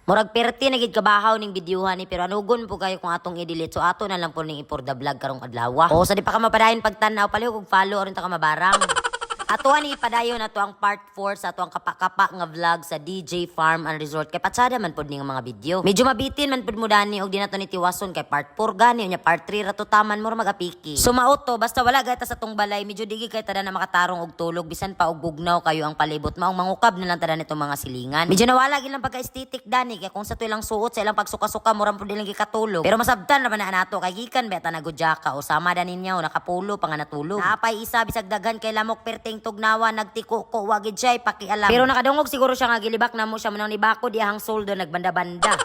Murag perti na gid kabahaw ning bidyuhan ni pero anugon po kayo kung atong i-delete. So ato na lang po ning ipor the vlog karong adlaw. O sa di pa ka mapadayon pagtanaw palihog og follow aron ta ka mabarang. Ato ani ipadayon ato ang part 4 sa ato ang kapa-kapa nga vlog sa DJ Farm and Resort kay patsada man pod ning mga video. Medyo mabitin man pod mo dani og di nato ni tiwason kay part 4 gani nya part 3 ra to taman mo magapiki. So mauto basta wala gata sa tong balay medyo digi kay tada na makatarong og tulog bisan pa og bugnaw kayo ang palibot maong mangukab na lang tada nitong mga silingan. Medyo nawala gid lang pagka-aesthetic dani kay kung sa to ilang suot sa ilang pagsuka-suka murang pod ilang gikatulog. Pero masabtan naman na nato kay gikan beta nagudyaka o sama danin niya o nakapulo pa nga natulog. Naapay isa bisag daghan kay lamok perting tugnawa nagtiko ko wagid siya pakialam. Pero nakadungog siguro siya nga gilibak na mo siya manang nibako di ahang soldo nagbanda-banda.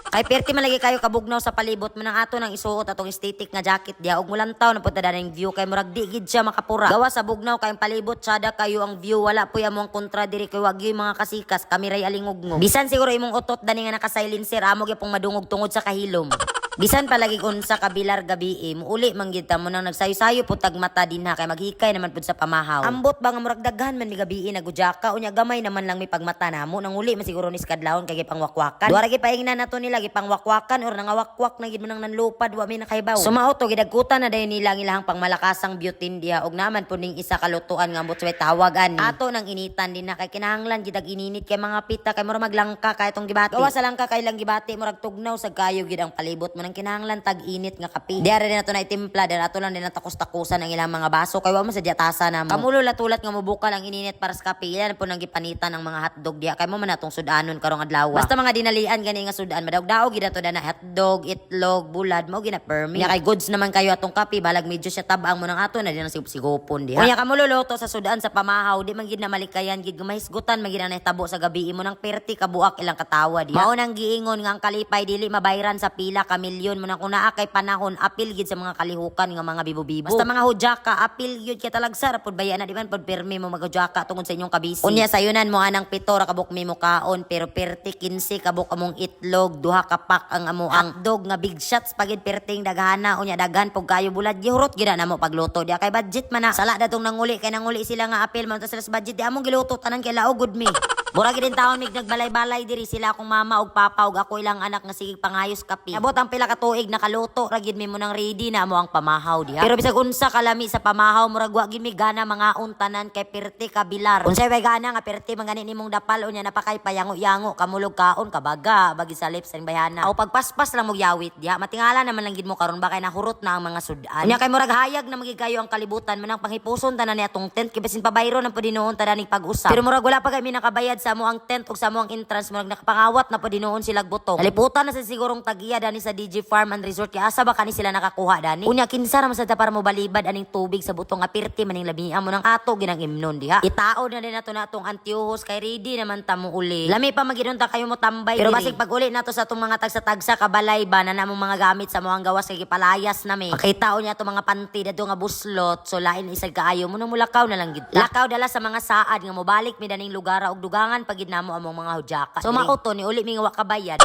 Kay perti man lagi kayo kabugnaw sa palibot man ang ato nang isuot atong aesthetic nga jacket diha og mulantaw na punta daning view kay murag di gid siya makapura. Gawa sa bugnaw kay palibot sada kayo ang view wala po among kontra diri kay wag yung mga kasikas kami ray alingog. Bisan siguro imong utot dani nga naka-silencer amo gyapong madungog tungod sa kahilom. Bisan palagi unsa kabilar gabi muuli manggid ta mo nang nagsayo-sayo putag mata dinha kay maghikay naman pud sa pamahaw. Ambot ba nga murag daghan man ni gabi nagudyaka unya gamay naman lang may pagmata namo nang uli man siguro ni skadlawon kay gipangwakwakan. Duara gi paingnan nato nila gipangwakwakan or nangawakwak na gid mo nang nanlupad wa may nakahibaw. Sumao to gidagkutan na dayon nila ang ilahang pangmalakasang butane diha og naman pud ning isa ka lutuan nga ambot sa tawag ani. Ato nang initan din na kay kinahanglan gid ininit kay mga pita kay murag maglangka kay tong gibati. Gawa sa langka kay lang gibati murag tugnaw sa kayo gid ang palibot mo nang kinahanglan tag-init nga kape. Diara din nato na itimpla, diara ato lang din natakos-takusan ang ilang mga baso kay wa man sa diatasa namo. Kamulo latulat nga mubukal ang ininit para sa kape. Yan po nang gipanitan ng mga hotdog diha kay mo man natong sudanon karong adlaw. Basta mga dinalian gani nga sudan madawdaog gid ato na hotdog, itlog, bulad mao gina permi. Nya kay goods naman kayo atong kape balag medyo siya tabang mo nang ato na din sigupon diha. Unya kamulo loto sa sudan sa pamahaw di man gid na malikayan gid mahisgutan magid na tabo sa gabi mo nang perti kabuak ilang katawa diha. Mao nang giingon nga ang kalipay dili mabayran sa pila ka milyon mo nang kung naa kay panahon apil gid sa mga kalihukan nga mga bibo-bibo. Basta mga hudyaka apil gyud kay talagsar pud bayan na di man pud permi mo maghudyaka tungod sa inyong kabisi. Unya sayunan mo anang 7 ra kabuk mi mo kaon pero perti 15 kabuk among itlog, duha ka pack ang amo ang dog nga big shots pagid perting daghana unya daghan pug kayo bulad gihurot gid na mo pagluto dia kay budget man na. Sala datong nanguli kay nanguli sila nga apil man to sila sa budget di among giluto tanan kay laugod mi. Murag din taon mig nagbalay-balay diri sila akong mama og papa og ako ilang anak nga sige pangayos kape. Abot ang pila ka tuig nakaluto ra gid mi mo nang ready na mo ang pamahaw diha. Pero bisag unsa kalami sa pamahaw murag wa gid mi gana mga untanan kay perti kabilar. Unsay way gana nga perti mangani nimong dapal unya napakay payango-yango kamulog kaon kabaga bagi sa lips ang bayana. O pagpaspas lang mo yawit diha. Matingala naman lang gid mo karon ba kay nahurot na ang mga sudan. Unya kay murag hayag na magigayo ang kalibutan manang panghipuson tanan ni atong tent kay basin pabayro nang pudinoon tanan ning pag-usap. Pero murag wala pa kay mi nakabayad sa mo ang tent ug sa mo ang entrance murag nakapangawat na pudinoon sila butong. Naliputan na sa sigurong tagiya dani sa DJ Farm and Resort kay asa ba kani sila nakakuha dani. Unya kinsa ra man sad para mo balibad aning tubig sa butong nga pirti maning labian mo nang ato ginang imnon diha. Itaod na din nato natong antiuhos kay ready naman ta mo uli. Lami pa magidon ta kayo mo tambay. Pero basig pag uli nato sa atong mga tagsa-tagsa kabalay ba na namong mga gamit sa mga gawas kay gipalayas nami. Makita unya atong mga panty dadto nga buslot so lain isag kaayo mo nang mulakaw na lang gid. Lakaw dala sa mga saad nga mobalik mi daning lugar og dugangan pagid namo among mga hudyaka. So mauto ni uli mi nga wa kabayad.